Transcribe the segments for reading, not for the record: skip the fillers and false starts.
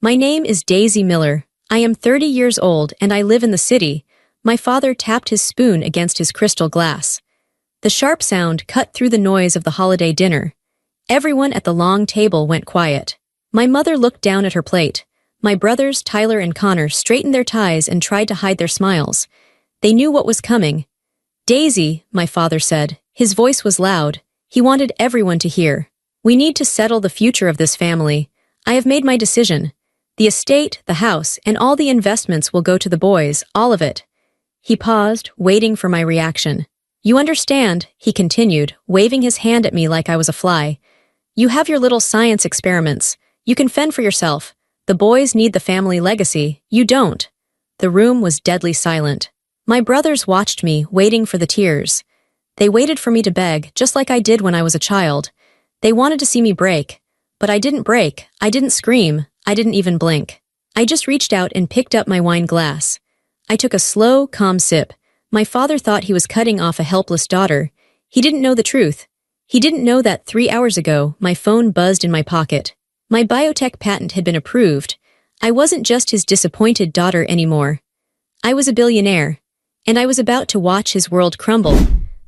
My name is Daisy Miller. I am 30 years old and I live in the city. My father tapped his spoon against his crystal glass. The sharp sound cut through the noise of the holiday dinner. Everyone at the long table went quiet. My mother looked down at her plate. My brothers, Tyler and Connor, straightened their ties and tried to hide their smiles. They knew what was coming. Daisy, my father said. His voice was loud. He wanted everyone to hear. We need to settle the future of this family. I have made my decision. The estate, the house, and all the investments will go to the boys, all of it. He paused, waiting for my reaction. You understand, he continued, waving his hand at me like I was a fly. You have your little science experiments. You can fend for yourself. The boys need the family legacy. You don't. The room was deadly silent. My brothers watched me, waiting for the tears. They waited for me to beg, just like I did when I was a child. They wanted to see me break. But I didn't break. I didn't scream. I didn't even blink. I just reached out and picked up my wine glass. I took a slow, calm sip. My father thought he was cutting off a helpless daughter. He didn't know the truth. He didn't know that 3 hours ago, my phone buzzed in my pocket. My biotech patent had been approved. I wasn't just his disappointed daughter anymore. I was a billionaire. And I was about to watch his world crumble.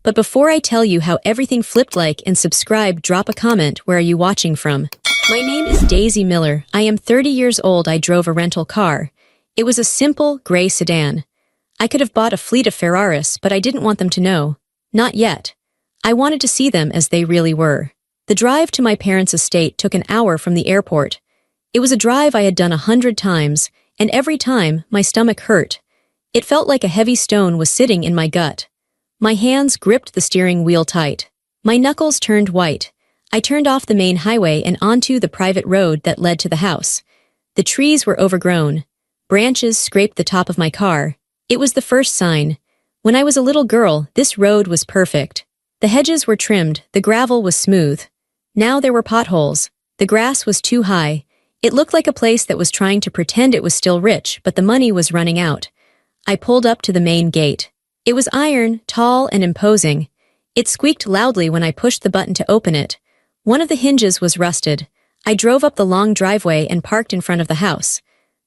But before I tell you how everything flipped, like and subscribe, drop a comment. Where are you watching from? My name is Daisy Miller. I am 30 years old. I drove a rental car. It was a simple, gray sedan. I could have bought a fleet of Ferraris, but I didn't want them to know. Not yet. I wanted to see them as they really were. The drive to my parents' estate took an hour from the airport. It was a drive I had done 100 times, and every time, my stomach hurt. It felt like a heavy stone was sitting in my gut. My hands gripped the steering wheel tight. My knuckles turned white. I turned off the main highway and onto the private road that led to the house. The trees were overgrown. Branches scraped the top of my car. It was the first sign. When I was a little girl, this road was perfect. The hedges were trimmed, the gravel was smooth. Now there were potholes. The grass was too high. It looked like a place that was trying to pretend it was still rich, but the money was running out. I pulled up to the main gate. It was iron, tall and imposing. It squeaked loudly when I pushed the button to open it. One of the hinges was rusted. I drove up the long driveway and parked in front of the house.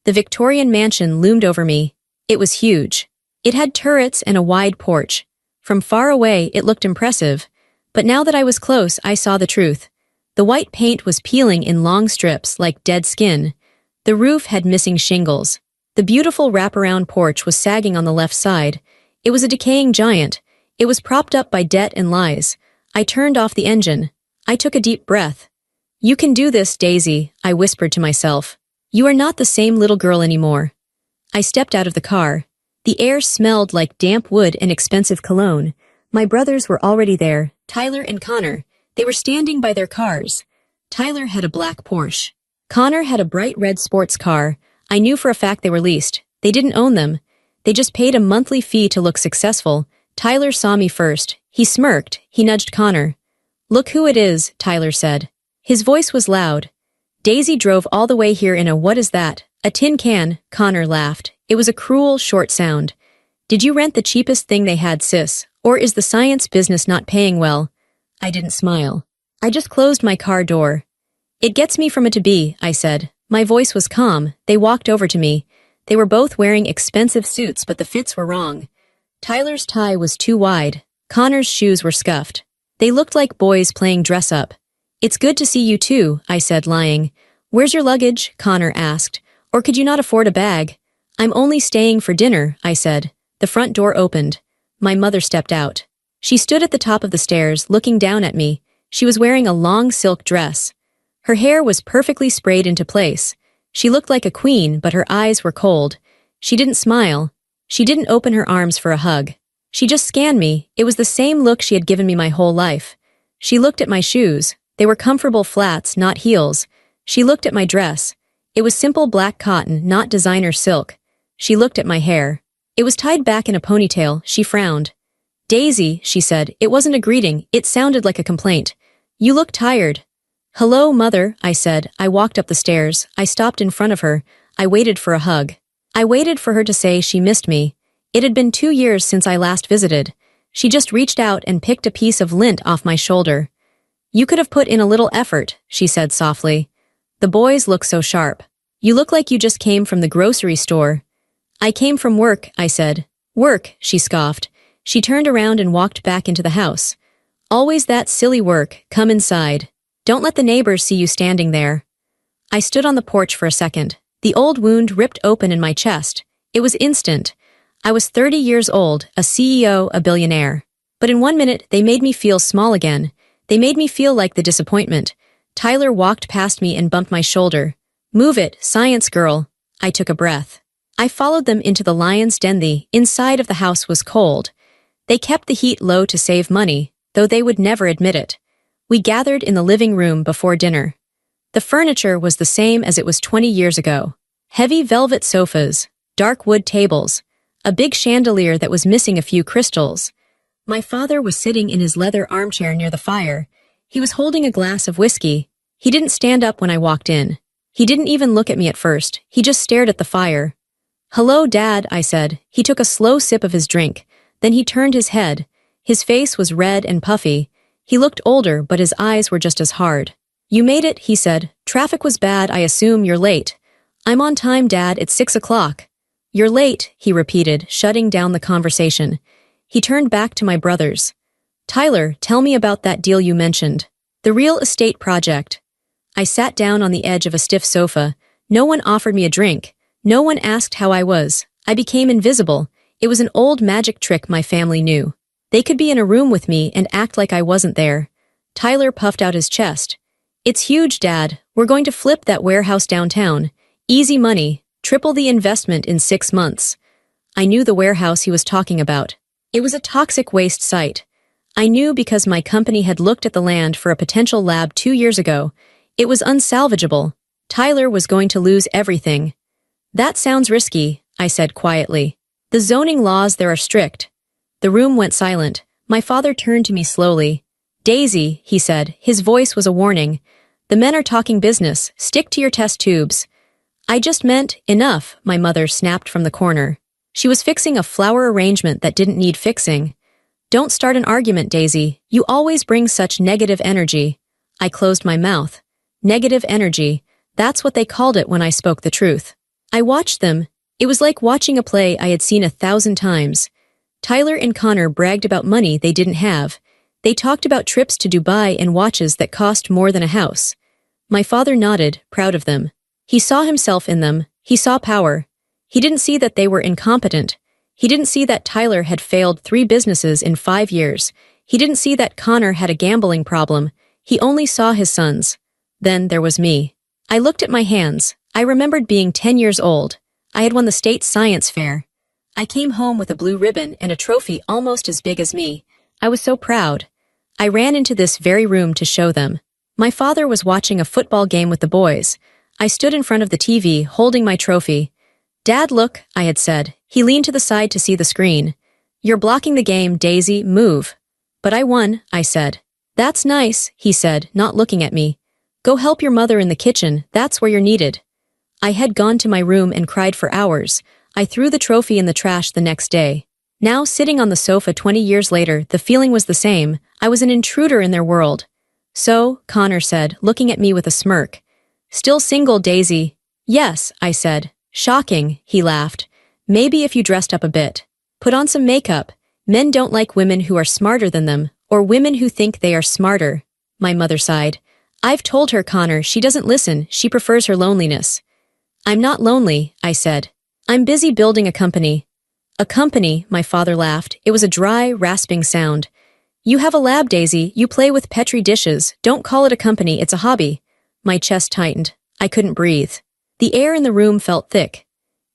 The Victorian mansion loomed over me. It was huge. It had turrets and a wide porch. From far away, it looked impressive. But now that I was close, I saw the truth. The white paint was peeling in long strips like dead skin. The roof had missing shingles. The beautiful wraparound porch was sagging on the left side. It was a decaying giant. It was propped up by debt and lies. I turned off the engine. I took a deep breath. You can do this, Daisy, I whispered to myself. You are not the same little girl anymore. I stepped out of the car. The air smelled like damp wood and expensive cologne. My brothers were already there, Tyler and Connor. They were standing by their cars. Tyler had a black Porsche. Connor had a bright red sports car. I knew for a fact they were leased. They didn't own them. They just paid a monthly fee to look successful. Tyler saw me first. He smirked. He nudged Connor. Look who it is, Tyler said. His voice was loud. Daisy drove all the way here in a what is that? A tin can, Connor laughed. It was a cruel, short sound. Did you rent the cheapest thing they had, sis? Or is the science business not paying well? I didn't smile. I just closed my car door. It gets me from A to B, I said. My voice was calm. They walked over to me. They were both wearing expensive suits, but the fits were wrong. Tyler's tie was too wide. Connor's shoes were scuffed. They looked like boys playing dress-up. It's good to see you too, I said, lying. Where's your luggage? Connor asked. Or could you not afford a bag? I'm only staying for dinner, I said. The front door opened. My mother stepped out. She stood at the top of the stairs, looking down at me. She was wearing a long silk dress. Her hair was perfectly sprayed into place. She looked like a queen, but her eyes were cold. She didn't smile. She didn't open her arms for a hug. She just scanned me. It was the same look she had given me my whole life. She looked at my shoes. They were comfortable flats, not heels. She looked at my dress. It was simple black cotton, not designer silk. She looked at my hair. It was tied back in a ponytail. She frowned. Daisy, she said. It wasn't a greeting. It sounded like a complaint. You look tired. Hello, Mother, I said. I walked up the stairs. I stopped in front of her. I waited for a hug. I waited for her to say she missed me. It had been 2 years since I last visited. She just reached out and picked a piece of lint off my shoulder. You could have put in a little effort, she said softly. The boys look so sharp. You look like you just came from the grocery store. I came from work, I said. Work, she scoffed. She turned around and walked back into the house. Always that silly work, come inside. Don't let the neighbors see you standing there. I stood on the porch for a second. The old wound ripped open in my chest. It was instant. I was 30 years old, a CEO, a billionaire. But in 1 minute, they made me feel small again. They made me feel like the disappointment. Tyler walked past me and bumped my shoulder. Move it, science girl. I took a breath. I followed them into the lion's den. The inside of the house was cold. They kept the heat low to save money, though they would never admit it. We gathered in the living room before dinner. The furniture was the same as it was 20 years ago. Heavy velvet sofas, dark wood tables, a big chandelier that was missing a few crystals. My father was sitting in his leather armchair near the fire. He was holding a glass of whiskey. He didn't stand up when I walked in. He didn't even look at me at first. He just stared at the fire. Hello, Dad, I said. He took a slow sip of his drink. Then he turned his head. His face was red and puffy. He looked older, but his eyes were just as hard. You made it, he said. Traffic was bad, I assume you're late. I'm on time, Dad, it's 6 o'clock. You're late, he repeated, shutting down the conversation. He turned back to my brothers. Tyler, tell me about that deal you mentioned. The real estate project. I sat down on the edge of a stiff sofa. No one offered me a drink. No one asked how I was. I became invisible. It was an old magic trick my family knew. They could be in a room with me and act like I wasn't there. Tyler puffed out his chest. It's huge, Dad. We're going to flip that warehouse downtown. Easy money. Triple the investment in 6 months. I knew the warehouse he was talking about. It was a toxic waste site. I knew because my company had looked at the land for a potential lab 2 years ago. It was unsalvageable. Tyler was going to lose everything. That sounds risky, I said quietly. The zoning laws there are strict. The room went silent. My father turned to me slowly. Daisy, he said. His voice was a warning. The men are talking business. Stick to your test tubes. I just meant, enough, my mother snapped from the corner. She was fixing a flower arrangement that didn't need fixing. Don't start an argument, Daisy. You always bring such negative energy. I closed my mouth. Negative energy. That's what they called it when I spoke the truth. I watched them. It was like watching a play I had seen 1,000 times. Tyler and Connor bragged about money they didn't have. They talked about trips to Dubai and watches that cost more than a house. My father nodded, proud of them. He saw himself in them. He saw power. He didn't see that they were incompetent. He didn't see that Tyler had failed 3 businesses in 5 years. He didn't see that Connor had a gambling problem. He only saw his sons. Then there was me. I looked at my hands. I remembered being 10 years old. I had won the state science fair. I came home with a blue ribbon and a trophy almost as big as me. I was so proud. I ran into this very room to show them. My father was watching a football game with the boys. I stood in front of the TV, holding my trophy. Dad, look, I had said. He leaned to the side to see the screen. You're blocking the game, Daisy, move. But I won, I said. That's nice, he said, not looking at me. Go help your mother in the kitchen, that's where you're needed. I had gone to my room and cried for hours. I threw the trophy in the trash the next day. Now, sitting on the sofa 20 years later, the feeling was the same. I was an intruder in their world. So, Connor said, looking at me with a smirk. Still single, Daisy? Yes, I said. Shocking, he laughed. Maybe if you dressed up a bit. Put on some makeup. Men don't like women who are smarter than them, or women who think they are smarter. My mother sighed. I've told her, Connor, she doesn't listen, she prefers her loneliness. I'm not lonely, I said. I'm busy building a company. A company, my father laughed. It was a dry, rasping sound. You have a lab, Daisy. You play with Petri dishes. Don't call it a company, it's a hobby. My chest tightened. I couldn't breathe. The air in the room felt thick.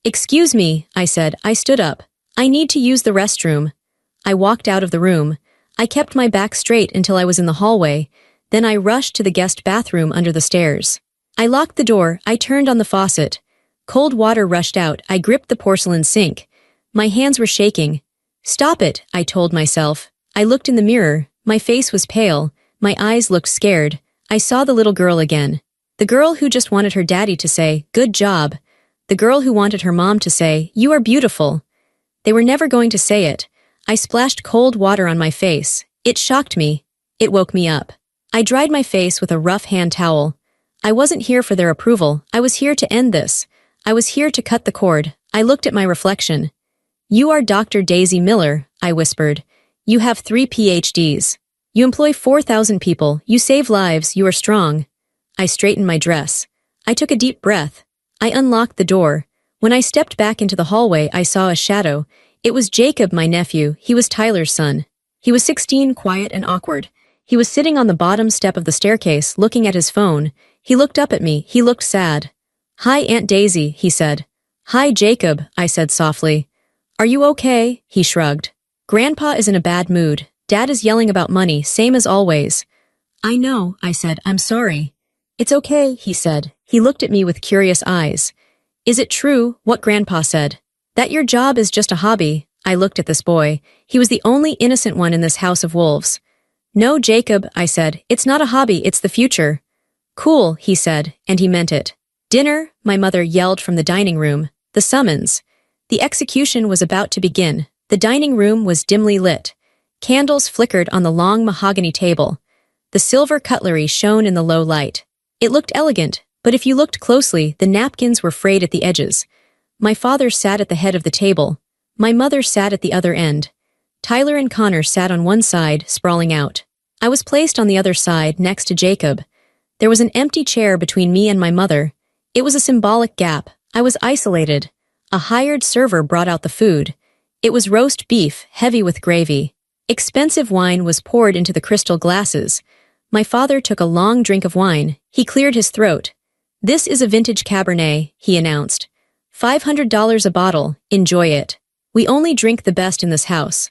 Excuse me, I said. I stood up. I need to use the restroom. I walked out of the room. I kept my back straight until I was in the hallway. Then I rushed to the guest bathroom under the stairs. I locked the door. I turned on the faucet. Cold water rushed out. I gripped the porcelain sink. My hands were shaking. Stop it, I told myself. I looked in the mirror. My face was pale. My eyes looked scared. I saw the little girl again. The girl who just wanted her daddy to say, good job. The girl who wanted her mom to say, you are beautiful. They were never going to say it. I splashed cold water on my face. It shocked me. It woke me up. I dried my face with a rough hand towel. I wasn't here for their approval, I was here to end this. I was here to cut the cord. I looked at my reflection. You are Dr. Daisy Miller, I whispered. You have 3 PhDs. You employ 4,000 people, you save lives, you are strong. I straightened my dress. I took a deep breath. I unlocked the door. When I stepped back into the hallway, I saw a shadow. It was Jacob, my nephew. He was Tyler's son. He was 16, quiet and awkward. He was sitting on the bottom step of the staircase, looking at his phone. He looked up at me. He looked sad. Hi, Aunt Daisy, he said. Hi, Jacob, I said softly. Are you okay? He shrugged. Grandpa is in a bad mood. Dad is yelling about money, same as always. I know, I said. I'm sorry. It's okay, he said. He looked at me with curious eyes. Is it true, what Grandpa said? That your job is just a hobby? I looked at this boy. He was the only innocent one in this house of wolves. No, Jacob, I said. It's not a hobby, it's the future. Cool, he said, and he meant it. Dinner, my mother yelled from the dining room. The summons. The execution was about to begin. The dining room was dimly lit. Candles flickered on the long mahogany table. The silver cutlery shone in the low light. It looked elegant, but if you looked closely, the napkins were frayed at the edges. My father sat at the head of the table. My mother sat at the other end. Tyler and Connor sat on one side, sprawling out. I was placed on the other side, next to Jacob. There was an empty chair between me and my mother. It was a symbolic gap. I was isolated. A hired server brought out the food. It was roast beef, heavy with gravy. Expensive wine was poured into the crystal glasses. My father took a long drink of wine. He cleared his throat. This is a vintage Cabernet, he announced. $500 a bottle. Enjoy it. We only drink the best in this house.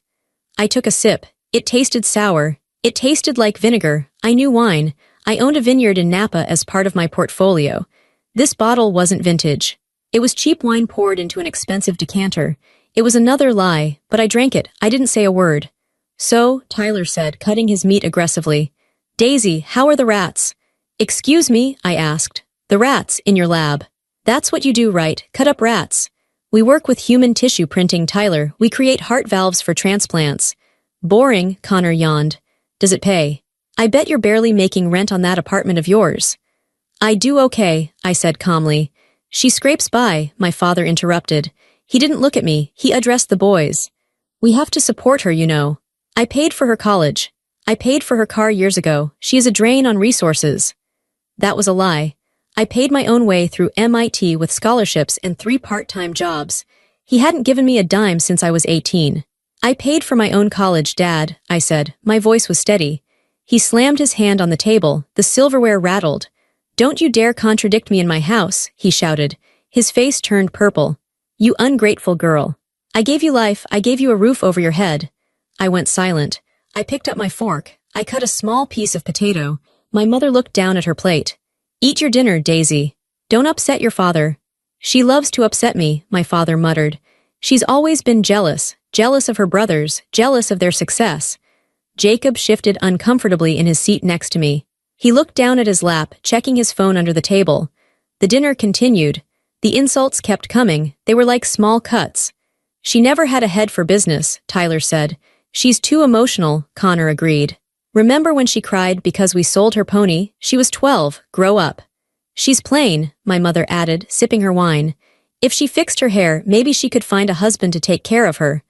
I took a sip. It tasted sour. It tasted like vinegar. I knew wine. I owned a vineyard in Napa as part of my portfolio. This bottle wasn't vintage. It was cheap wine poured into an expensive decanter. It was another lie, but I drank it. I didn't say a word. So, Tyler said, cutting his meat aggressively. Daisy, how are the rats? Excuse me, I asked. The rats, in your lab. That's what you do, right? Cut up rats. We work with human tissue printing, Tyler. We create heart valves for transplants. Boring, Connor yawned. Does it pay? I bet you're barely making rent on that apartment of yours. I do okay, I said calmly. She scrapes by, my father interrupted. He didn't look at me. He addressed the boys. We have to support her, you know. I paid for her college. I paid for her car years ago. She is a drain on resources. That was a lie. I paid my own way through MIT with scholarships and 3 part-time jobs. He hadn't given me a dime since I was 18. I paid for my own college, Dad, I said. My voice was steady. He slammed his hand on the table. The silverware rattled. Don't you dare contradict me in my house, he shouted. His face turned purple. You ungrateful girl. I gave you life. I gave you a roof over your head. I went silent. I picked up my fork. I cut a small piece of potato. My mother looked down at her plate. Eat your dinner, Daisy. Don't upset your father. She loves to upset me, my father muttered. She's always been jealous of her brothers, jealous of their success. Jacob shifted uncomfortably in his seat next to me. He looked down at his lap, checking his phone under the table. The dinner continued. The insults kept coming. They were like small cuts. She never had a head for business, Tyler said. She's too emotional, Connor agreed. Remember when she cried because we sold her pony? She was 12. Grow up. She's plain, my mother added, sipping her wine. If she fixed her hair, maybe she could find a husband to take care of her.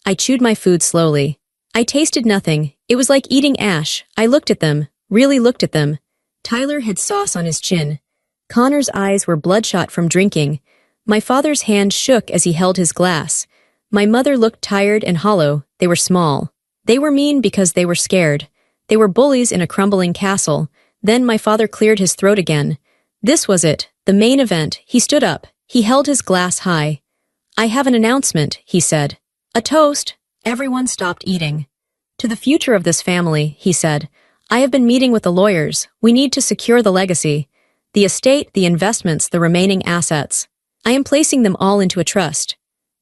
I chewed my food slowly. I tasted nothing. It was like eating ash. I looked at them, really looked at them. Tyler had sauce on his chin. Connor's eyes were bloodshot from drinking. My father's hand shook as he held his glass. My mother looked tired and hollow. They were small. They were mean because they were scared. They were bullies in a crumbling castle. Then my father cleared his throat again. This was it, the main event. He stood up. He held his glass high. I have an announcement, he said. A toast. Everyone stopped eating. To the future of this family, he said. I have been meeting with the lawyers. We need to secure the legacy. The estate, the investments, the remaining assets. I am placing them all into a trust.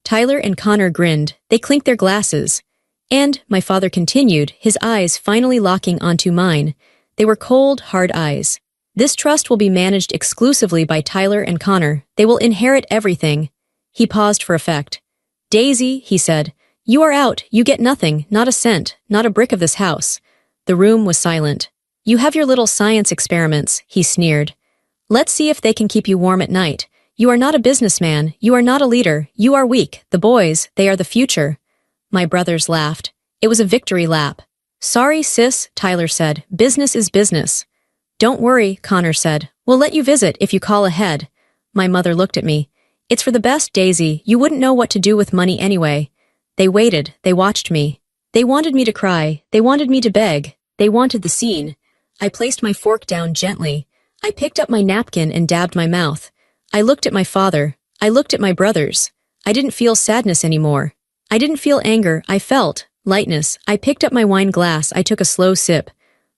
Tyler and Connor grinned. They clinked their glasses. And, my father continued, his eyes finally locking onto mine. They were cold, hard eyes. This trust will be managed exclusively by Tyler and Connor. They will inherit everything. He paused for effect. Daisy, he said, you are out. You get nothing, not a cent, not a brick of this house. The room was silent. You have your little science experiments, he sneered. Let's see if they can keep you warm at night. You are not a businessman, you are not a leader, you are weak. The boys, they are the future. My brothers laughed. It was a victory lap. Sorry, sis, Tyler said. Business is business. Don't worry, Connor said. We'll let you visit if you call ahead. My mother looked at me. It's for the best, Daisy. You wouldn't know what to do with money anyway. They waited. They watched me. They wanted me to cry. They wanted me to beg. They wanted the scene. I placed my fork down gently. I picked up my napkin and dabbed my mouth. I looked at my father. I looked at my brothers. I didn't feel sadness anymore. I didn't feel anger. I felt lightness. I picked up my wine glass. I took a slow sip.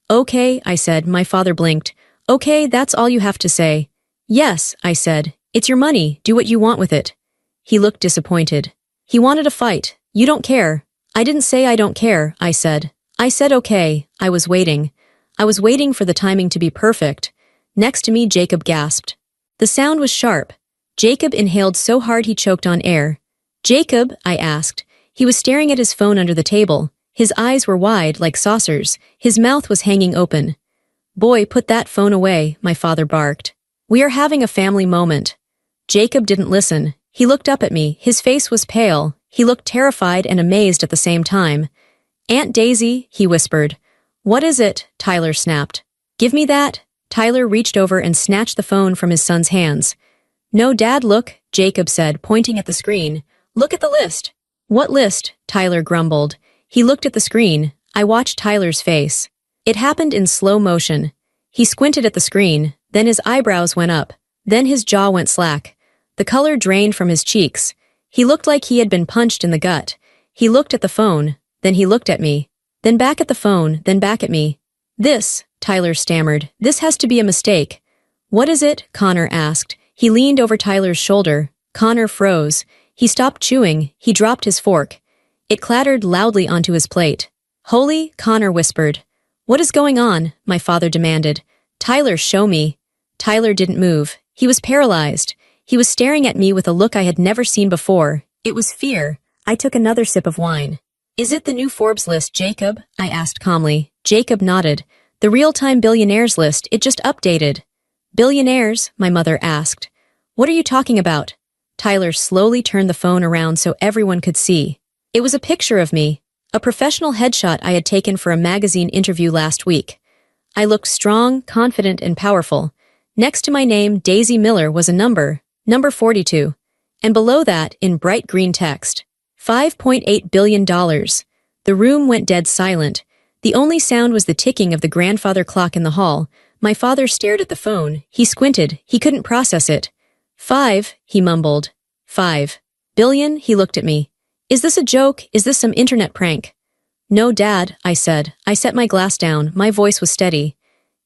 Okay, I said. My father blinked. Okay, that's all you have to say. Yes, I said. It's your money. Do what you want with it. He looked disappointed. He wanted a fight. You don't care. I didn't say I don't care, I said. I said okay. I was waiting. I was waiting for the timing to be perfect. Next to me, Jacob gasped. The sound was sharp. Jacob inhaled so hard he choked on air. Jacob, I asked. He was staring at his phone under the table. His eyes were wide, like saucers. His mouth was hanging open. Boy, put that phone away, my father barked. We are having a family moment. Jacob didn't listen. He looked up at me. His face was pale. He looked terrified and amazed at the same time. Aunt Daisy, he whispered. What is it? Tyler snapped. Give me that. Tyler reached over and snatched the phone from his son's hands. No, Dad, look, Jacob said, pointing at the screen. Look at the list. What list? Tyler grumbled. He looked at the screen. I watched Tyler's face. It happened in slow motion. He squinted at the screen, then his eyebrows went up, then his jaw went slack. The color drained from his cheeks. He looked like he had been punched in the gut. He looked at the phone, then he looked at me, then back at the phone, then back at me. This, Tyler stammered, this has to be a mistake. What is it? Connor asked. He leaned over Tyler's shoulder. Connor froze. He stopped chewing. He dropped his fork. It clattered loudly onto his plate. Holy, Connor whispered. What is going on? My father demanded. Tyler, show me. Tyler didn't move. He was paralyzed. He was staring at me with a look I had never seen before. It was fear. I took another sip of wine. Is it the new Forbes list, Jacob? I asked calmly. Jacob nodded. The real-time billionaires list, it just updated. Billionaires? My mother asked. What are you talking about? Tyler slowly turned the phone around so everyone could see. It was a picture of me, a professional headshot I had taken for a magazine interview last week. I looked strong, confident, and powerful. Next to my name, Daisy Miller, was a number 42. And below that, in bright green text, $5.8 billion. The room went dead silent. The only sound was the ticking of the grandfather clock in the hall. My father stared at the phone. He squinted. He couldn't process it. 5, he mumbled. 5 billion, he looked at me. Is this a joke? Is this some internet prank? No, Dad, I said. I set my glass down. My voice was steady.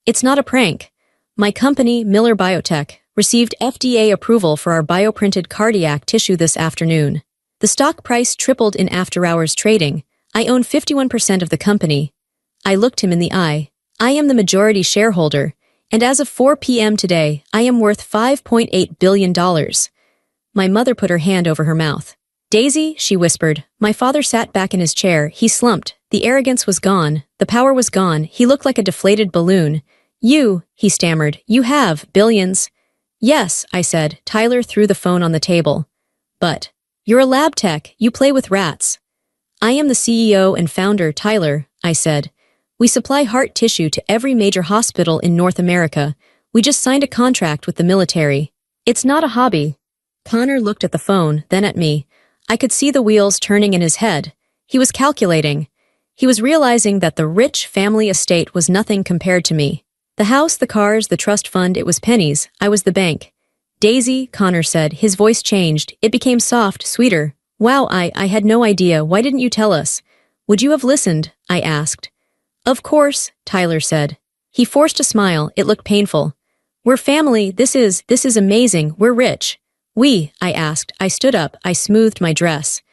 It's not a prank. My company, Miller Biotech, received FDA approval for our bioprinted cardiac tissue this afternoon. The stock price tripled in after-hours trading. I own 51% of the company. I looked him in the eye. I am the majority shareholder, and as of 4 p.m. today, I am worth $5.8 billion. My mother put her hand over her mouth. Daisy, she whispered. My father sat back in his chair. He slumped. The arrogance was gone. The power was gone. He looked like a deflated balloon. You, he stammered, you have billions. Yes, I said. Tyler threw the phone on the table. But you're a lab tech. You play with rats. I am the CEO and founder, Tyler, I said. We supply heart tissue to every major hospital in North America. We just signed a contract with the military. It's not a hobby. Connor looked at the phone, then at me. I could see the wheels turning in his head. He was calculating. He was realizing that the rich family estate was nothing compared to me. The house, the cars, the trust fund, it was pennies. I was the bank. Daisy, Connor said. His voice changed. It became soft, sweeter. Wow, I had no idea. Why didn't you tell us? Would you have listened? I asked. Of course, Tyler said. He forced a smile. It looked painful. We're family. This is amazing. We're rich. We, I asked. I stood up. I smoothed my dress.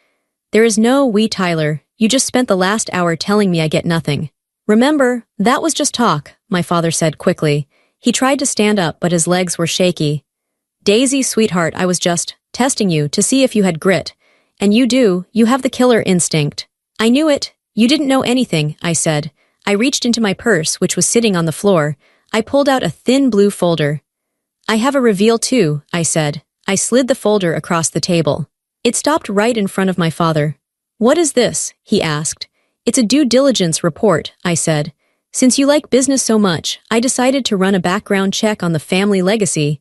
There is no we, Tyler. You just spent the last hour telling me I get nothing. Remember, that was just talk, my father said quickly. He tried to stand up, but his legs were shaky. Daisy, sweetheart, I was just testing you to see if you had grit. And you do. You have the killer instinct. I knew it. You didn't know anything, I said. I reached into my purse, which was sitting on the floor. I pulled out a thin blue folder. I have a reveal too, I said. I slid the folder across the table. It stopped right in front of my father. What is this? He asked. It's a due diligence report, I said. Since you like business so much, I decided to run a background check on the family legacy.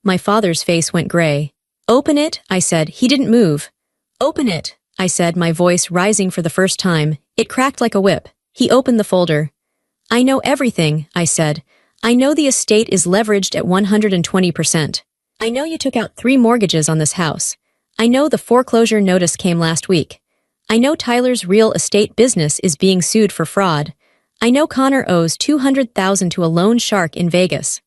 My father's face went gray. Open it, I said. He didn't move. Open it, I said, my voice rising for the first time. It cracked like a whip. He opened the folder. I know everything, I said. I know the estate is leveraged at 120%. I know you took out 3 mortgages on this house. I know the foreclosure notice came last week. I know Tyler's real estate business is being sued for fraud. I know Connor owes $200,000 to a loan shark in Vegas.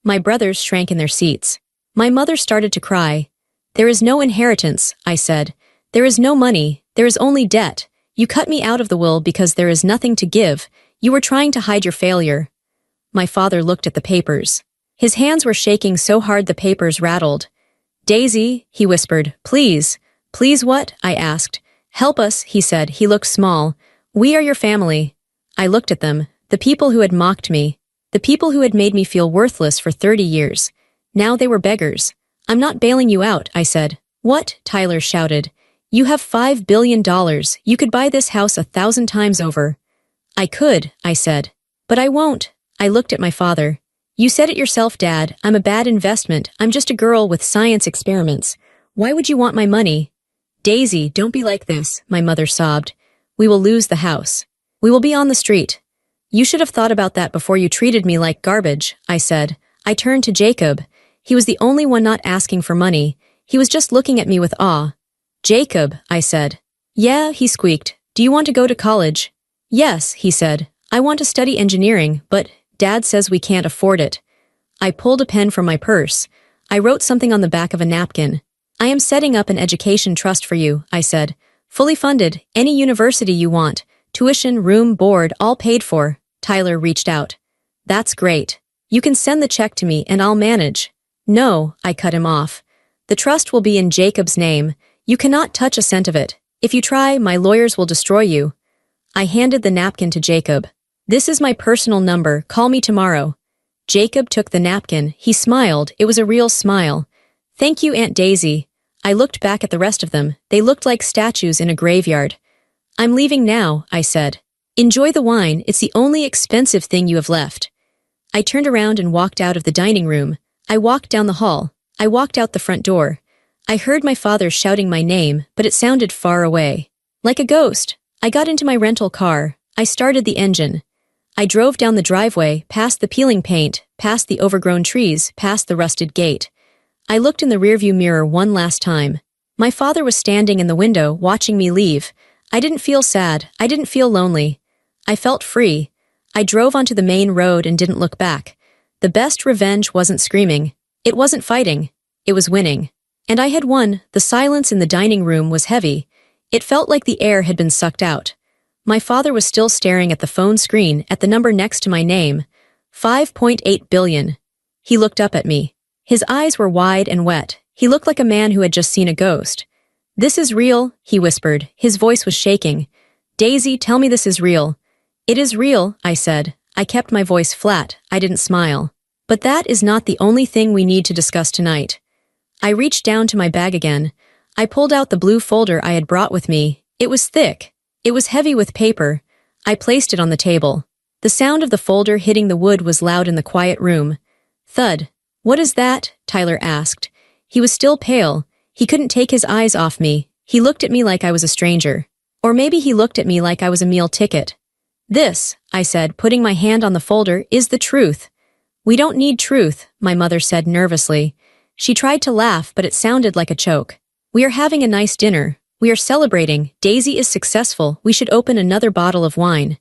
My brothers shrank in their seats. My mother started to cry. There is no inheritance, I said. There is no money. There is only debt. You cut me out of the will because there is nothing to give. You were trying to hide your failure. My father looked at the papers. His hands were shaking so hard the papers rattled. Daisy, he whispered, please. Please what? I asked. Help us, he said. He looked small. We are your family. I looked at them, the people who had mocked me, the people who had made me feel worthless for 30 years. Now they were beggars. I'm not bailing you out, I said. What? Tyler shouted. You have $5 billion. You could buy this house 1,000 times over. I could, I said. But I won't. I looked at my father. You said it yourself, Dad. I'm a bad investment. I'm just a girl with science experiments. Why would you want my money? Daisy, don't be like this, my mother sobbed. We will lose the house. We will be on the street. You should have thought about that before you treated me like garbage, I said. I turned to Jacob. He was the only one not asking for money. He was just looking at me with awe. Jacob, I said. Yeah, he squeaked. Do you want to go to college? Yes, he said. I want to study engineering, but Dad says we can't afford it. I pulled a pen from my purse. I wrote something on the back of a napkin. I am setting up an education trust for you, I said. Fully funded, any university you want. Tuition, room, board, all paid for. Tyler reached out. That's great. You can send the check to me and I'll manage. No, I cut him off. The trust will be in Jacob's name. You cannot touch a cent of it. If you try, my lawyers will destroy you. I handed the napkin to Jacob. This is my personal number. Call me tomorrow. Jacob took the napkin. He smiled. It was a real smile. Thank you, Aunt Daisy. I looked back at the rest of them. They looked like statues in a graveyard. I'm leaving now, I said. Enjoy the wine. It's the only expensive thing you have left. I turned around and walked out of the dining room. I walked down the hall. I walked out the front door. I heard my father shouting my name, but it sounded far away. Like a ghost. I got into my rental car. I started the engine. I drove down the driveway, past the peeling paint, past the overgrown trees, past the rusted gate. I looked in the rearview mirror one last time. My father was standing in the window, watching me leave. I didn't feel sad. I didn't feel lonely. I felt free. I drove onto the main road and didn't look back. The best revenge wasn't screaming. It wasn't fighting. It was winning. And I had won. The silence in the dining room was heavy. It felt like the air had been sucked out. My father was still staring at the phone screen, at the number next to my name. 5.8 billion. He looked up at me. His eyes were wide and wet. He looked like a man who had just seen a ghost. This is real, he whispered. His voice was shaking. Daisy, tell me this is real. It is real, I said. I kept my voice flat. I didn't smile. But that is not the only thing we need to discuss tonight. I reached down to my bag again. I pulled out the blue folder I had brought with me. It was thick. It was heavy with paper. I placed it on the table. The sound of the folder hitting the wood was loud in the quiet room. Thud. What is that? Tyler asked. He was still pale. He couldn't take his eyes off me. He looked at me like I was a stranger. Or maybe he looked at me like I was a meal ticket. This, I said, putting my hand on the folder, is the truth. We don't need truth, my mother said nervously. She tried to laugh, but it sounded like a choke. We are having a nice dinner. We are celebrating. Daisy is successful. We should open another bottle of wine.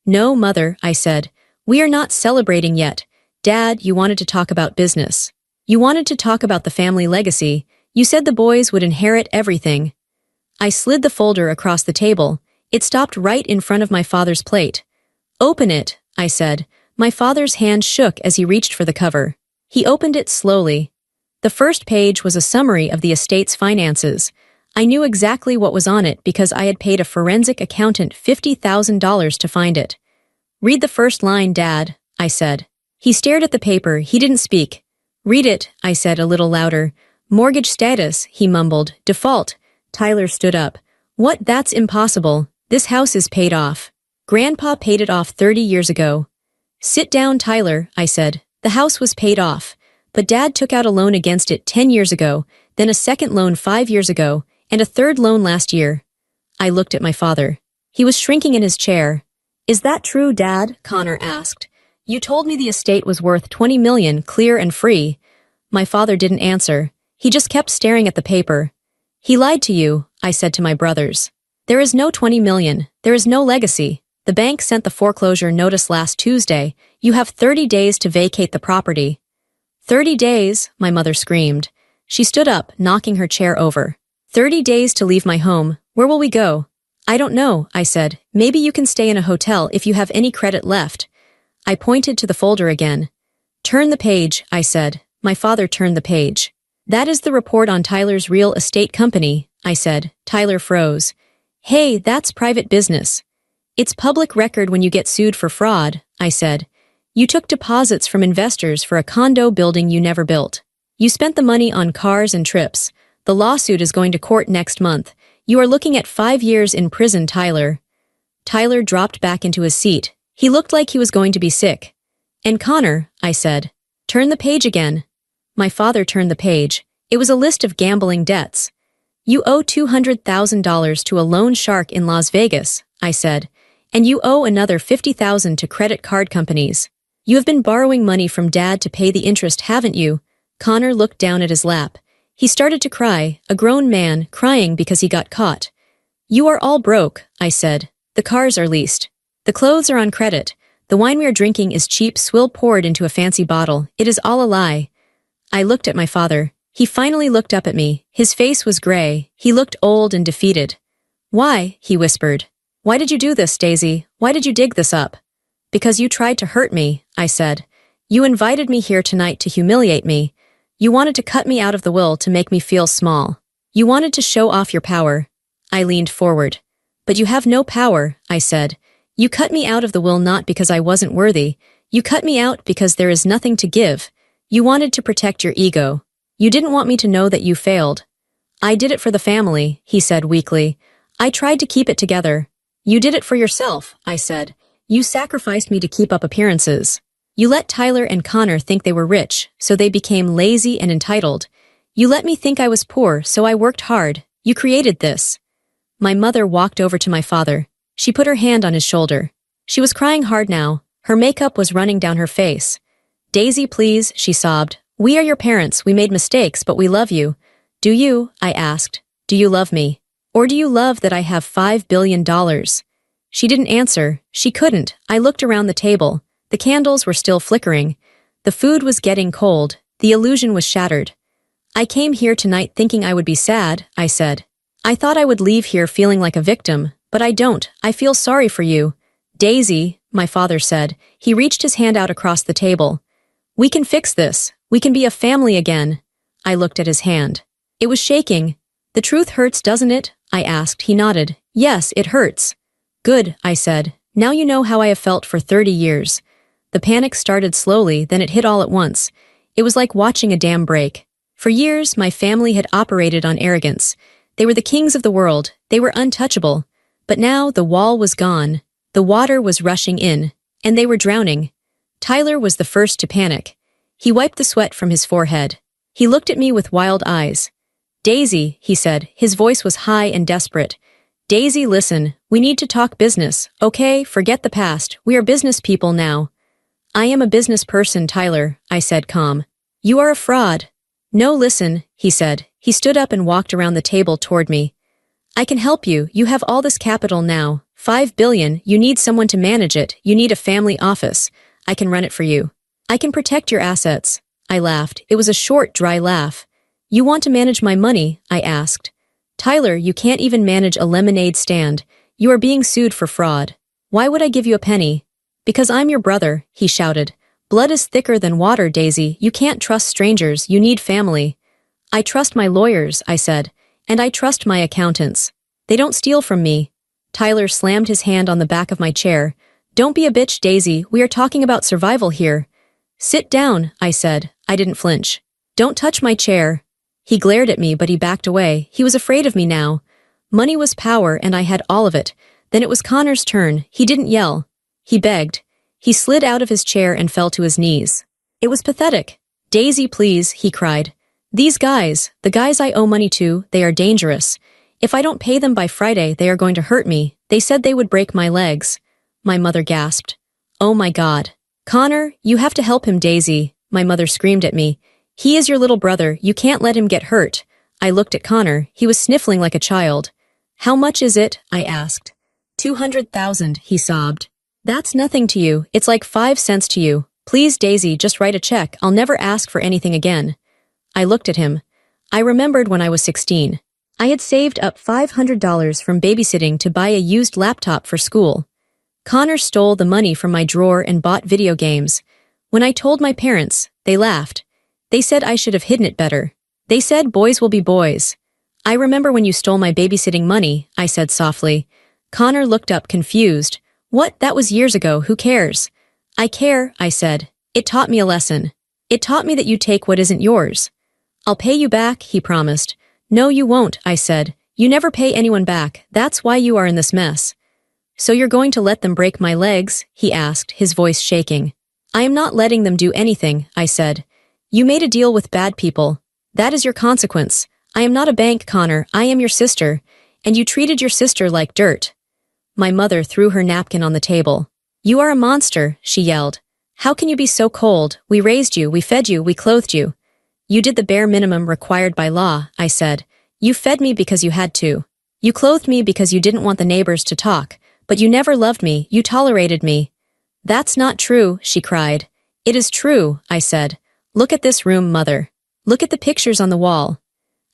No, Mother, I said. We are not celebrating yet. Dad, you wanted to talk about business. You wanted to talk about the family legacy. You said the boys would inherit everything. I slid the folder across the table. It stopped right in front of my father's plate. Open it, I said. My father's hand shook as he reached for the cover. He opened it slowly. The first page was a summary of the estate's finances. I knew exactly what was on it because I had paid a forensic accountant $50,000 to find it. Read the first line, Dad, I said. He stared at the paper. He didn't speak. Read it, I said a little louder. Mortgage status, he mumbled. Default. Tyler stood up. What? That's impossible. This house is paid off. Grandpa paid it off 30 years ago. Sit down, Tyler, I said. The house was paid off, but Dad took out a loan against it 10 years ago, then a second loan 5 years ago, and a third loan last year. I looked at my father. He was shrinking in his chair. Is that true, Dad? Connor asked. You told me the estate was worth $20 million, clear and free. My father didn't answer. He just kept staring at the paper. He lied to you, I said to my brothers. There is no $20 million. There is no legacy. The bank sent the foreclosure notice last Tuesday. You have 30 days to vacate the property. 30 days, my mother screamed. She stood up, knocking her chair over. 30 days to leave my home. Where will we go? I don't know, I said. Maybe you can stay in a hotel if you have any credit left. I pointed to the folder again. Turn the page, I said. My father turned the page. That is the report on Tyler's real estate company, I said. Tyler froze. Hey, that's private business. It's public record when you get sued for fraud, I said. You took deposits from investors for a condo building you never built. You spent the money on cars and trips. The lawsuit is going to court next month. You are looking at 5 years in prison, Tyler. Tyler dropped back into his seat. He looked like he was going to be sick. And Connor, I said. Turn the page again. My father turned the page. It was a list of gambling debts. You owe $200,000 to a loan shark in Las Vegas, I said. And you owe another $50,000 to credit card companies. You have been borrowing money from Dad to pay the interest, haven't you? Connor looked down at his lap. He started to cry, a grown man, crying because he got caught. You are all broke, I said. The cars are leased. The clothes are on credit. The wine we are drinking is cheap swill poured into a fancy bottle. It is all a lie. I looked at my father. He finally looked up at me. His face was gray. He looked old and defeated. Why? He whispered. Why did you do this, Daisy? Why did you dig this up? Because you tried to hurt me, I said. You invited me here tonight to humiliate me. You wanted to cut me out of the will to make me feel small. You wanted to show off your power. I leaned forward. But you have no power, I said. You cut me out of the will not because I wasn't worthy. You cut me out because there is nothing to give. You wanted to protect your ego. You didn't want me to know that you failed. I did it for the family, he said weakly. I tried to keep it together. You did it for yourself, I said. You sacrificed me to keep up appearances. You let Tyler and Connor think they were rich, so they became lazy and entitled. You let me think I was poor, so I worked hard. You created this. My mother walked over to my father. She put her hand on his shoulder. She was crying hard now. Her makeup was running down her face. Daisy, please, she sobbed. We are your parents. We made mistakes, but we love you. Do you? I asked. Do you love me? Or do you love that I have $5 billion? She didn't answer. She couldn't. I looked around the table. The candles were still flickering. The food was getting cold. The illusion was shattered. I came here tonight thinking I would be sad, I said. I thought I would leave here feeling like a victim, but I don't. I feel sorry for you. Daisy, my father said. He reached his hand out across the table. We can fix this. We can be a family again. I looked at his hand. It was shaking. The truth hurts, doesn't it? I asked. He nodded. Yes, it hurts. Good, I said. Now you know how I have felt for 30 years. The panic started slowly, then it hit all at once. It was like watching a dam break. For years, my family had operated on arrogance. They were the kings of the world. They were untouchable. But now the wall was gone. The water was rushing in, and they were drowning. Tyler was the first to panic. He wiped the sweat from his forehead. He looked at me with wild eyes. Daisy, he said. His voice was high and desperate. Daisy, listen. We need to talk business, okay? Forget the past. We are business people now. I am a business person, Tyler, I said calm. You are a fraud. No, listen, he said. He stood up and walked around the table toward me. I can help you. You have all this capital now. $5 billion. You need someone to manage it. You need a family office. I can run it for you. I can protect your assets. I laughed. It was a short, dry laugh. You want to manage my money? I asked. Tyler, you can't even manage a lemonade stand. You are being sued for fraud. Why would I give you a penny? Because I'm your brother, he shouted. Blood is thicker than water, Daisy. You can't trust strangers. You need family. I trust my lawyers, I said. And I trust my accountants. They don't steal from me. Tyler slammed his hand on the back of my chair. Don't be a bitch, Daisy. We are talking about survival here. Sit down, I said. I didn't flinch. Don't touch my chair. He glared at me, but he backed away. He was afraid of me now. Money was power, and I had all of it. Then it was Connor's turn. He didn't yell. He begged. He slid out of his chair and fell to his knees. It was pathetic. Daisy, please, he cried. These guys, the guys I owe money to, they are dangerous. If I don't pay them by Friday, they are going to hurt me. They said they would break my legs. My mother gasped. Oh my God. Connor, you have to help him, Daisy. My mother screamed at me. He is your little brother. You can't let him get hurt. I looked at Connor. He was sniffling like a child. How much is it? I asked. 200,000, he sobbed. That's nothing to you. It's like 5 cents to you. Please, Daisy, just write a check. I'll never ask for anything again. I looked at him. I remembered when I was 16. I had saved up $500 from babysitting to buy a used laptop for school. Connor stole the money from my drawer and bought video games. When I told my parents, they laughed. They said I should have hidden it better. They said boys will be boys. I remember when you stole my babysitting money, I said softly. Connor looked up confused. What? That was years ago. Who cares? I care, I said. It taught me a lesson. It taught me that you take what isn't yours. I'll pay you back, he promised. No, you won't, I said. You never pay anyone back. That's why you are in this mess. So you're going to let them break my legs? He asked, his voice shaking. I am not letting them do anything, I said. You made a deal with bad people. That is your consequence. I am not a bank, Connor. I am your sister. And you treated your sister like dirt. My mother threw her napkin on the table. You are a monster, she yelled. How can you be so cold? We raised you, we fed you, we clothed you. You did the bare minimum required by law, I said. You fed me because you had to. You clothed me because you didn't want the neighbors to talk. But you never loved me, you tolerated me. That's not true, she cried. It is true, I said. Look at this room, Mother. Look at the pictures on the wall.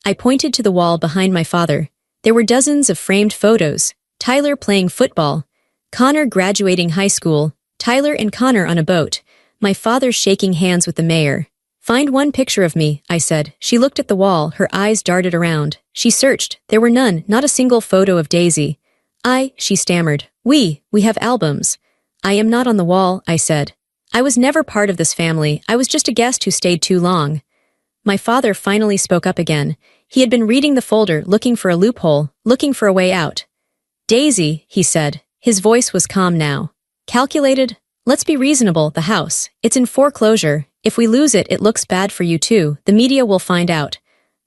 I pointed to the wall behind my father. There were dozens of framed photos. Tyler playing football. Connor graduating high school. Tyler and Connor on a boat. My father shaking hands with the mayor. Find one picture of me, I said. She looked at the wall, her eyes darted around. She searched. There were none, not a single photo of Daisy. She stammered. We have albums. I am not on the wall, I said. I was never part of this family. I was just a guest who stayed too long. My father finally spoke up again. He had been reading the folder, looking for a loophole, looking for a way out. Daisy, he said. His voice was calm now. Calculated? Let's be reasonable, the house. It's in foreclosure. If we lose it, it looks bad for you too. The media will find out.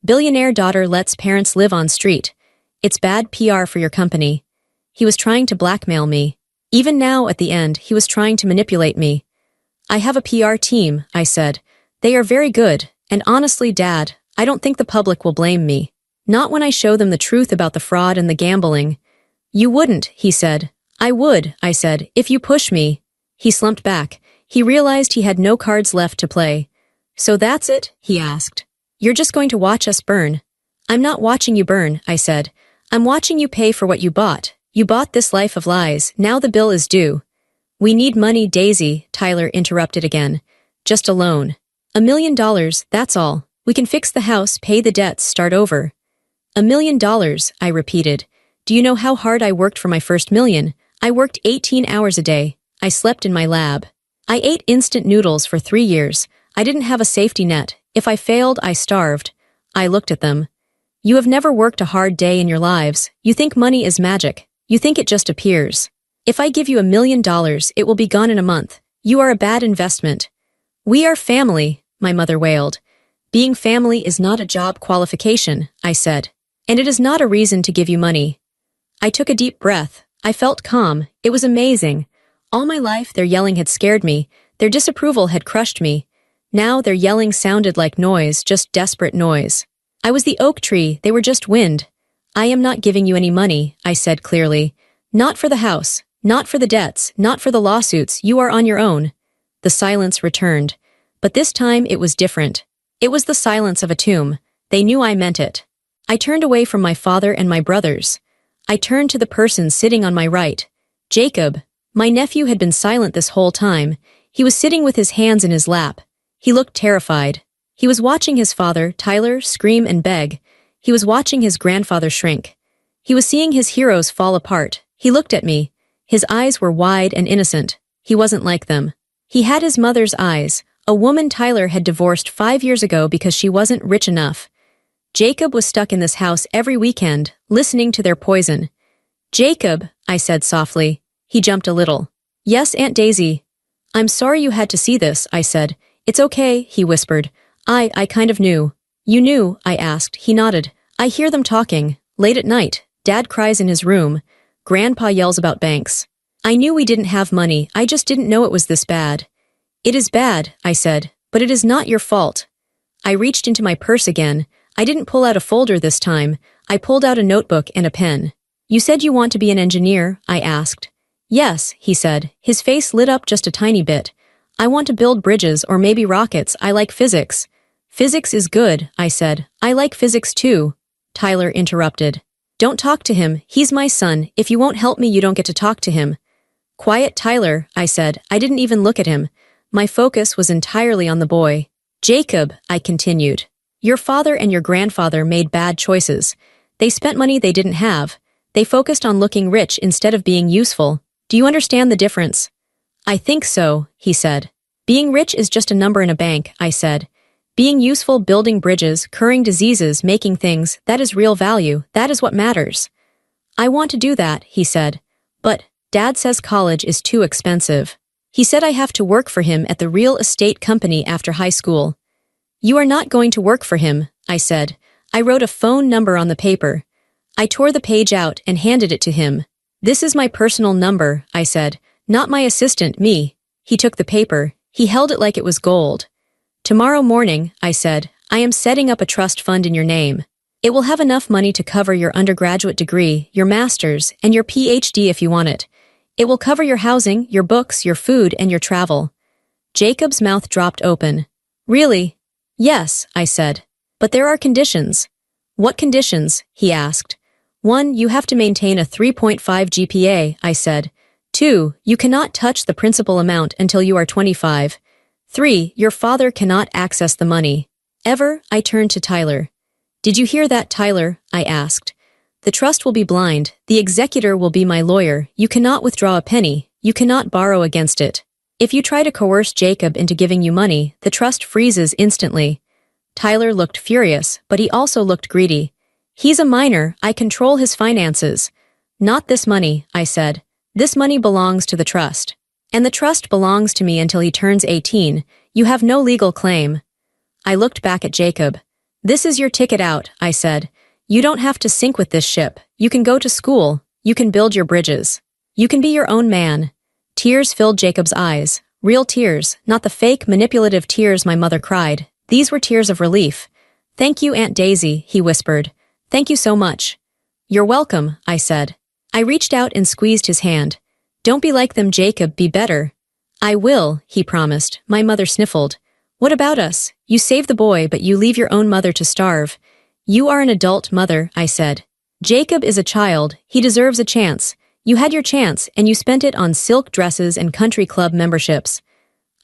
Billionaire daughter lets parents live on street. It's bad PR for your company. He was trying to blackmail me. Even now, at the end, he was trying to manipulate me. I have a PR team, I said. They are very good, and honestly, Dad, I don't think the public will blame me. Not when I show them the truth about the fraud and the gambling. You wouldn't, he said. I would, I said, if you push me. He slumped back. He realized he had no cards left to play. So that's it? He asked. You're just going to watch us burn. I'm not watching you burn, I said. I'm watching you pay for what you bought. You bought this life of lies. Now the bill is due. We need money, Daisy, Tyler interrupted again. Just a loan. $1 million, that's all. We can fix the house, pay the debts, start over. $1 million, I repeated. Do you know how hard I worked for my first million? I worked 18 hours a day. I slept in my lab. I ate instant noodles for 3 years. I didn't have a safety net. If I failed, I starved. I looked at them. You have never worked a hard day in your lives. You think money is magic. You think it just appears. If I give you $1 million, it will be gone in a month. You are a bad investment. We are family, my mother wailed. Being family is not a job qualification, I said. And it is not a reason to give you money. I took a deep breath. I felt calm. It was amazing. All my life, their yelling had scared me. Their disapproval had crushed me. Now their yelling sounded like noise, just desperate noise. I was the oak tree. They were just wind. I am not giving you any money, I said clearly. Not for the house. Not for the debts. Not for the lawsuits. You are on your own. The silence returned. But this time it was different. It was the silence of a tomb. They knew I meant it. I turned away from my father and my brothers. I turned to the person sitting on my right. Jacob. My nephew had been silent this whole time. He was sitting with his hands in his lap. He looked terrified. He was watching his father, Tyler, scream and beg. He was watching his grandfather shrink. He was seeing his heroes fall apart. He looked at me. His eyes were wide and innocent. He wasn't like them. He had his mother's eyes, A woman Tyler had divorced 5 years ago because she wasn't rich enough. Jacob was stuck in this house every weekend, listening to their poison. Jacob, I said softly. He jumped a little. Yes, Aunt Daisy. I'm sorry you had to see this, I said. It's okay, he whispered. I kind of knew. You knew, I asked. He nodded. I hear them talking. Late at night, Dad cries in his room. Grandpa yells about banks. I knew we didn't have money, I just didn't know it was this bad. It is bad, I said, but it is not your fault. I reached into my purse again. I didn't pull out a folder this time. I pulled out a notebook and a pen. You said you want to be an engineer, I asked. Yes, he said. His face lit up just a tiny bit. I want to build bridges or maybe rockets. I like physics. Physics is good, I said. I like physics too. Tyler interrupted. Don't talk to him, he's my son. If you won't help me, you don't get to talk to him. Quiet, Tyler, I said. I didn't even look at him. My focus was entirely on the boy. Jacob, I continued. Your father and your grandfather made bad choices. They spent money they didn't have. They focused on looking rich instead of being useful. Do you understand the difference? I think so, he said. Being rich is just a number in a bank, I said. Being useful, building bridges, curing diseases, making things, that is real value, that is what matters. I want to do that, he said. But, Dad says college is too expensive. He said I have to work for him at the real estate company after high school. You are not going to work for him, I said. I wrote a phone number on the paper. I tore the page out and handed it to him. This is my personal number, I said. Not my assistant, me. He took the paper. He held it like it was gold. Tomorrow morning, I said, I am setting up a trust fund in your name. It will have enough money to cover your undergraduate degree, your master's, and your PhD if you want it. It will cover your housing, your books, your food, and your travel. Jacob's mouth dropped open. Really? Yes, I said. But there are conditions. What conditions? He asked. 1. You have to maintain a 3.5 GPA, I said. 2. You cannot touch the principal amount until you are 25. 3. Your father cannot access the money. Ever? I turned to Tyler. Did you hear that, Tyler? I asked. The trust will be blind. The executor will be my lawyer. You cannot withdraw a penny. You cannot borrow against it. If you try to coerce Jacob into giving you money, the trust freezes instantly. Tyler looked furious, but he also looked greedy. He's a minor. I control his finances. Not this money, I said. This money belongs to the trust. And the trust belongs to me until he turns 18. You have no legal claim. I looked back at Jacob. This is your ticket out, I said. You don't have to sink with this ship. You can go to school. You can build your bridges. You can be your own man. Tears filled Jacob's eyes. Real tears, not the fake, manipulative tears my mother cried. These were tears of relief. Thank you, Aunt Daisy, he whispered. Thank you so much. You're welcome, I said. I reached out and squeezed his hand. Don't be like them, Jacob, be better. I will, he promised. My mother sniffled. What about us? You save the boy, but you leave your own mother to starve. You are an adult mother, I said. Jacob is a child. He deserves a chance. You had your chance, and you spent it on silk dresses and country club memberships.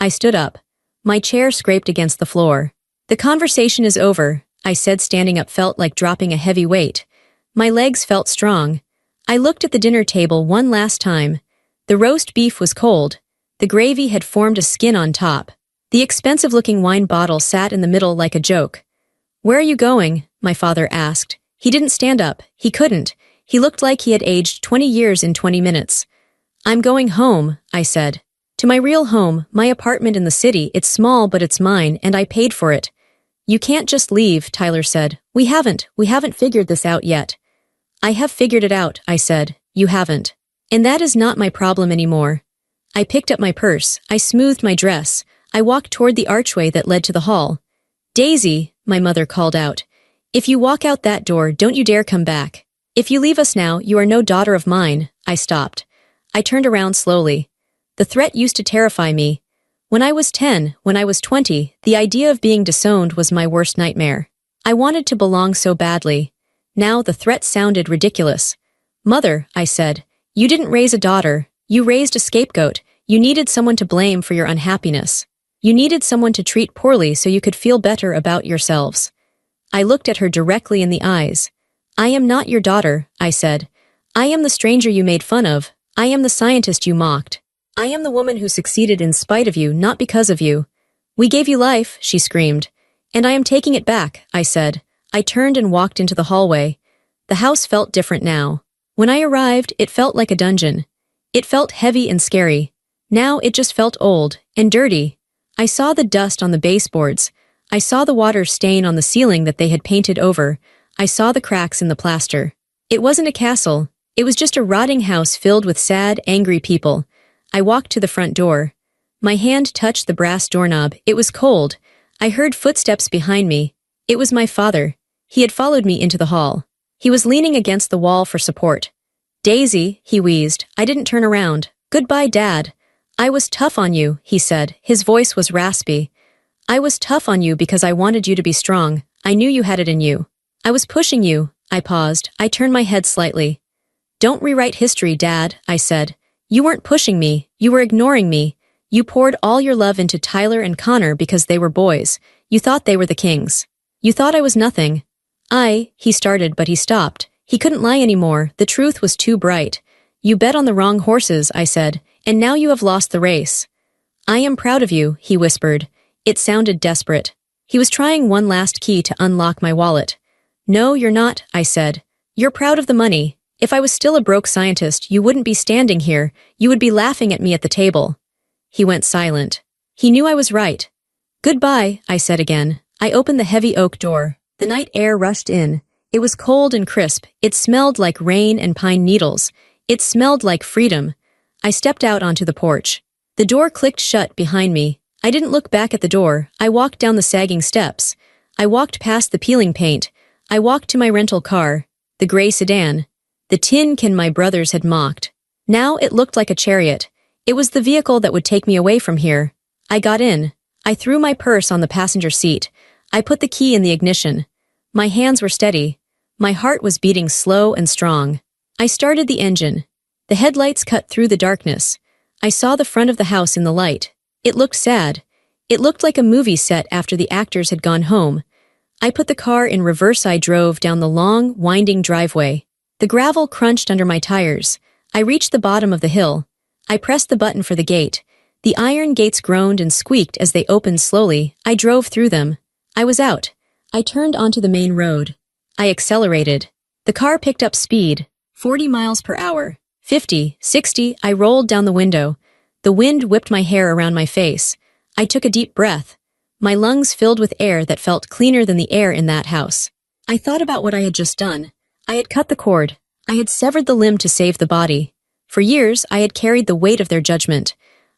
I stood up. My chair scraped against the floor. The conversation is over, I said. Standing up felt like dropping a heavy weight. My legs felt strong. I looked at the dinner table one last time. The roast beef was cold. The gravy had formed a skin on top. The expensive-looking wine bottle sat in the middle like a joke. Where are you going? My father asked. He didn't stand up. He couldn't. He looked like he had aged 20 years in 20 minutes. I'm going home, I said. To my real home, my apartment in the city. It's small, but it's mine, and I paid for it. You can't just leave, Tyler said. We haven't figured this out yet. I have figured it out, I said. You haven't. And that is not my problem anymore. I picked up my purse. I smoothed my dress. I walked toward the archway that led to the hall. Daisy, my mother called out. If you walk out that door, don't you dare come back. If you leave us now, you are no daughter of mine. I stopped. I turned around slowly. The threat used to terrify me. When I was 10, when I was 20, the idea of being disowned was my worst nightmare. I wanted to belong so badly. Now the threat sounded ridiculous. Mother, I said, you didn't raise a daughter. You raised a scapegoat. You needed someone to blame for your unhappiness. You needed someone to treat poorly so you could feel better about yourselves. I looked at her directly in the eyes. I am not your daughter, I said. I am the stranger you made fun of. I am the scientist you mocked. I am the woman who succeeded in spite of you, not because of you. We gave you life, she screamed. And I am taking it back, I said. I turned and walked into the hallway. The house felt different now. When I arrived, it felt like a dungeon. It felt heavy and scary. Now it just felt old and dirty. I saw the dust on the baseboards. I saw the water stain on the ceiling that they had painted over. I saw the cracks in the plaster. It wasn't a castle. It was just a rotting house filled with sad, angry people. I walked to the front door. My hand touched the brass doorknob. It was cold. I heard footsteps behind me. It was my father. He had followed me into the hall. He was leaning against the wall for support. Daisy, he wheezed. I didn't turn around. Goodbye, Dad. I was tough on you, he said. His voice was raspy. I was tough on you because I wanted you to be strong. I knew you had it in you. I was pushing you. I paused. I turned my head slightly. Don't rewrite history, Dad, I said. You weren't pushing me. You were ignoring me. You poured all your love into Tyler and Connor because they were boys. You thought they were the kings. You thought I was nothing. He started, but he stopped. He couldn't lie anymore. The truth was too bright. You bet on the wrong horses, I said, and now you have lost the race. I am proud of you, he whispered. It sounded desperate. He was trying one last key to unlock my wallet. No, you're not, I said. You're proud of the money. If I was still a broke scientist, you wouldn't be standing here. You would be laughing at me at the table. He went silent. He knew I was right. Goodbye, I said again. I opened the heavy oak door. The night air rushed in. It was cold and crisp. It smelled like rain and pine needles. It smelled like freedom. I stepped out onto the porch. The door clicked shut behind me. I didn't look back at the door. I walked down the sagging steps. I walked past the peeling paint. I walked to my rental car, the gray sedan, the tin can my brothers had mocked. Now it looked like a chariot. It was the vehicle that would take me away from here. I got in. I threw my purse on the passenger seat. I put the key in the ignition. My hands were steady. My heart was beating slow and strong. I started the engine. The headlights cut through the darkness. I saw the front of the house in the light. It looked sad. It looked like a movie set after the actors had gone home. I put the car in reverse. I drove down the long, winding driveway. The gravel crunched under my tires. I reached the bottom of the hill. I pressed the button for the gate. The iron gates groaned and squeaked as they opened slowly. I drove through them. I was out. I turned onto the main road. I accelerated. The car picked up speed. 40 miles per hour. 50, 60, I rolled down the window. The wind whipped my hair around my face. I took a deep breath. My lungs filled with air that felt cleaner than the air in that house. I thought about what I had just done. I had cut the cord. I had severed the limb to save the body. For years, I had carried the weight of their judgment.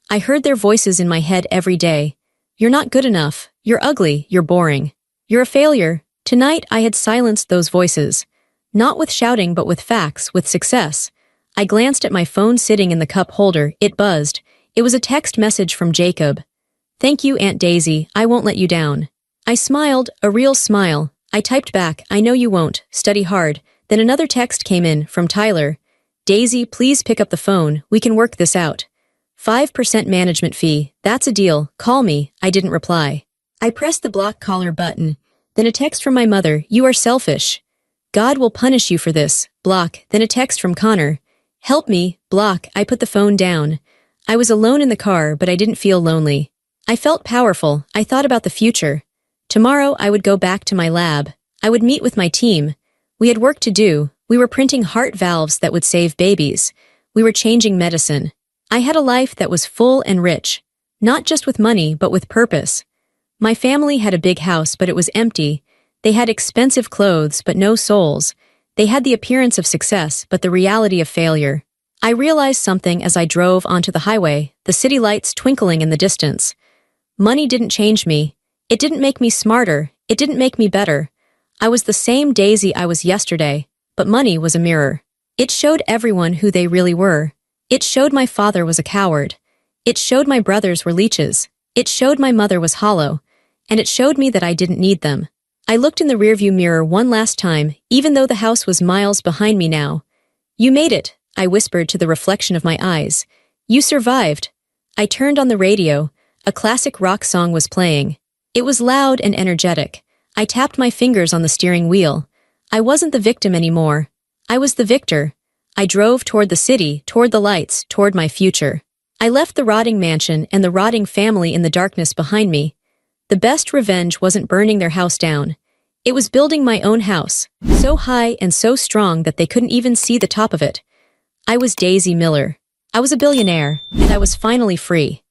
I heard their voices in my head every day. You're not good enough. You're ugly. You're boring. You're a failure. Tonight, I had silenced those voices. Not with shouting, but with facts, with success. I glanced at my phone sitting in the cup holder. It buzzed. It was a text message from Jacob. Thank you, Aunt Daisy. I won't let you down. I smiled, a real smile. I typed back, I know you won't. Study hard. Then another text came in, from Tyler. Daisy, please pick up the phone. We can work this out. 5% management fee. That's a deal. Call me. I didn't reply. I pressed the block caller button. Then a text from my mother. You are selfish. God will punish you for this. Block. Then a text from Connor. Help me. Block. I put the phone down. I was alone in the car, but I didn't feel lonely. I felt powerful. I thought about the future. Tomorrow I would go back to my lab. I would meet with my team. We had work to do. We were printing heart valves that would save babies. We were changing medicine. I had a life that was full and rich. Not just with money, but with purpose. My family had a big house, but it was empty. They had expensive clothes, but no souls. They had the appearance of success, but the reality of failure. I realized something as I drove onto the highway, the city lights twinkling in the distance. Money didn't change me. It didn't make me smarter. It didn't make me better. I was the same Daisy I was yesterday, but money was a mirror. It showed everyone who they really were. It showed my father was a coward. It showed my brothers were leeches. It showed my mother was hollow. And it showed me that I didn't need them. I looked in the rearview mirror one last time, even though the house was miles behind me now. You made it, I whispered to the reflection of my eyes. You survived. I turned on the radio. A classic rock song was playing. It was loud and energetic. I tapped my fingers on the steering wheel. I wasn't the victim anymore. I was the victor. I drove toward the city, toward the lights, toward my future. I left the rotting mansion and the rotting family in the darkness behind me. The best revenge wasn't burning their house down. It was building my own house, so high and so strong that they couldn't even see the top of it. I was Daisy Miller. I was a billionaire, and I was finally free.